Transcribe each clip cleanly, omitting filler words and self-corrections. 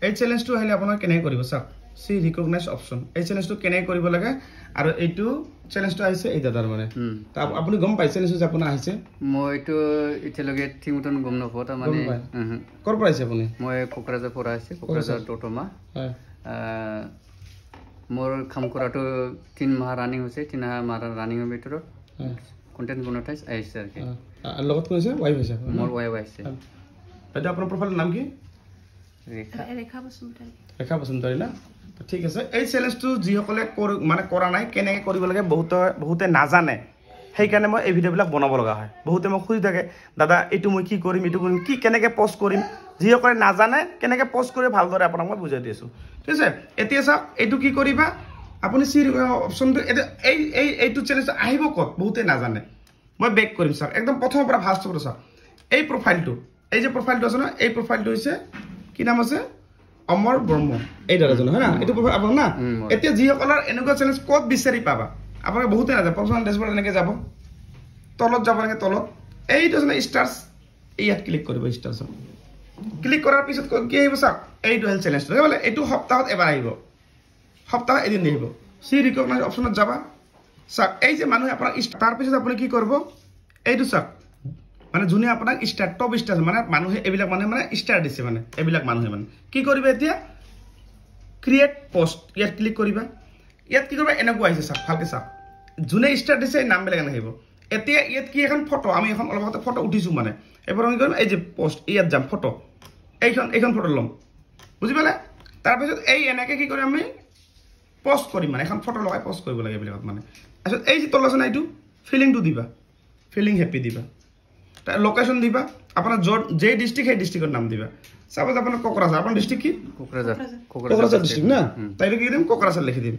এই চ্যালেঞ্জটো আহিলে আপোনাৰ কেনে কৰিব চাওক সি ৰিকগনাইজ অপচন এই চ্যালেঞ্জটো কেনে কৰিব লাগে আৰু এইটো চ্যালেঞ্জটো আহিছে এই দাদাৰ মানে তা আপুনি গম পাইছে নে যে আপোনাৰ আহিছে মইটো ইতেলগে ঠিমতন গম নপো তা মানে কৰ পৰা আহিছে আপুনি মই কোকৰাঝাৰ পৰা আহিছে কোকৰাঝাৰ টটমা হয় মোৰ কাম কৰাটো 3 মাহ ৰানিং হৈছে 3 মাহ ৰানিংৰ ভিতৰত কন্টেন্ট বনাইছ আহিছে আৰু কি লগত কৈছে ওয়াইফ হৈছে মোৰ ওয়াইফ আহিছে এটা আপোনাৰ প্ৰফাইলৰ নাম কি ৰেখা বসুন্তৰী না ঠিক আছে এই চ্যালেঞ্জটো যিসকলে মানে কৰা নাই কেনেকৈ কৰিব লাগে বহুতে নাজানে সেইকাৰণে মই এই ভিডিঅ'বিলাক বনাব লগা হয় বহুতে মোক খুজি থাকে দাদা এইটো মই কি কৰিম এইটো কৰিম কি কেনেকৈ পোষ্ট কৰিম যিসকলে নাজানে কেনেকৈ পোষ্ট কৰি ভালদৰে আপোনাক মই বুজাই দিছোঁ ঠিক আছে এতিয়া চাওক এইটো কি কৰিবা আপুনি সি অপশ্যনটো এইটো চ্যালেঞ্জ আহিব ক'ত বহুতে নাজানে মই বেক কৰিম চাওক একদম প্ৰথমৰ পৰা ফাৰ্ষ্ট পৰা চাওক এই প্ৰফাইলটো এই যে প্ৰফাইলটো আছে ন এই প্ৰফাইলটো হৈছে কি নাম আছে অমৰ ব্ৰহ্ম এই দাদাজন হয় না এইটো প্ৰফাইল আপোনাৰ না এতিয়া যিসকলৰ এনেকুৱা চ্যালেঞ্জ ক'ত বিচাৰি পাবা আপোনাক বহুতে নাজানে পাৰ্চনেল ডেশবৰ্ড এনেকৈ যাব তলত যাব এনেকৈ তলত এইটো আছে ষ্টাৰ্ছ ইয়াত ক্লিক কৰিব ষ্টাৰ্ছ ক্লিক কৰাৰ পিছত কি আহিব চাওক এইটো হেল চ্যালেঞ্জটো বোলে এইটো সপ্তাহত এবাৰ আহিব সপ্তাহত এদিন আহিব সি ৰিকগনাইজ অপশ্যনত যাবা চাওক এই যে মানুহে আপোনাক তাৰপিছত আপুনি কি কৰিব এইটো চাওক মানে যোনে আপোনাক ষ্টাৰ টপ ষ্টাৰ মানে মানুহে এইবিলাক মানে ষ্টাৰ দিছে মানে এইবিলাক মানুহে মানে কি কৰিবা এতিয়া ক্ৰিয়েট পোষ্ট ইয়াত ক্লিক কৰিবা ইয়াত কি কৰিবা এনেকুৱা আহিছে চাওক ভালকৈ চাওক যোনে ষ্টাৰ দিছে এই নামবিলাক আহিব এতিয়া ইয়াত কি এখন ফটো আমি এখন অলপ আগতে ফটো উঠিছোঁ মানে এবাৰ আমি কৰিম এই যে পোষ্ট ইয়াত যাম ফটো এইখন ফটো ল'ম বুজি পালে তাৰপিছত এই এনেকৈ কি কৰিম আমি পোষ্ট কৰিম মানে এখন ফটো লগাই পোষ্ট কৰিব লাগে এইবিলাকত মানে তাৰপিছত এই যে তলত আছে না এইটো ফিলিংটো দিবা ফিলিং হেপী দিবা লোকেশন দিবা আপোনাৰ যে ডিস্ট্ৰিক্ট সেই ডিস্ট্ৰিক্টৰ নাম দিবা সাপোজ আপোনাৰ কোকৰাঝাৰ আপোনাৰ ডিস্ট্ৰিক্ট কি কোকৰাঝাৰ ডিস্ট্ৰিক্ট না তাইলে কি দিম কোকৰাঝাৰ লিখি দিম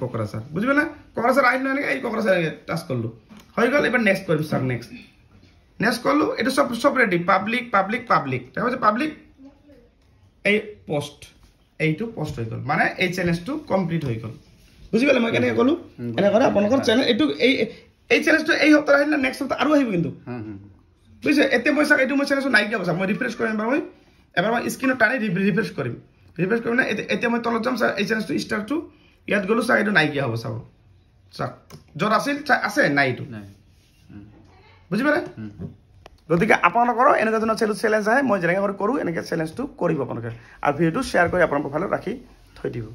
কোকৰাঝাৰ বুঝিবে না কোকৰাঝাৰ আহিল না এই কোকৰাঝাৰ টাচ কৰলো হৈ গল এবাৰ নেক্সট কৰিম সাক নেক্সট করলো এটা সব রেডি পাবলিক তাহলে পাবলিক এই পোস্ট এইটো পোস্ট হৈ গল মানে এই চ্যালেঞ্জটো কমপ্লিট হৈ গল বুঝি পালে মই কেনে কলো এনে কৰে আপোনালোকৰ চ্যানেল এইটো এই চ্যালেঞ্জটো এই সপ্তাহ আহিল না নেক্সট সপ্তাহ আৰু আহিব কিন্তু বুঝছে এতে মই চাক এইটো মই চ্যালেঞ্জটো নাই দিয়া মই রিফ্রেশ কৰিম এবাৰ মই স্ক্ৰিনত টানি ৰিফ্ৰেশ কৰিম না এতে মই তলত যাম এই চ্যালেঞ্জটো স্টাৰটো ইয়াত গলো চাক এইটো নাই দিয়া হ'ব চাব চাক যত আছিল আছে নাই এইটো বুঝি পালে গতিকে আপোনালোকৰ এনেকুৱা ধৰণৰ চ্যালেঞ্জ আহে মই যেনেকৈ কৰোঁ এনেকৈ চ্যালেঞ্জটো কৰিব আপোনালোকে আৰু ভিডিঅ'টো শ্বেয়াৰ কৰি আপোনাৰ প্ৰফাইলত ৰাখি থৈ দিব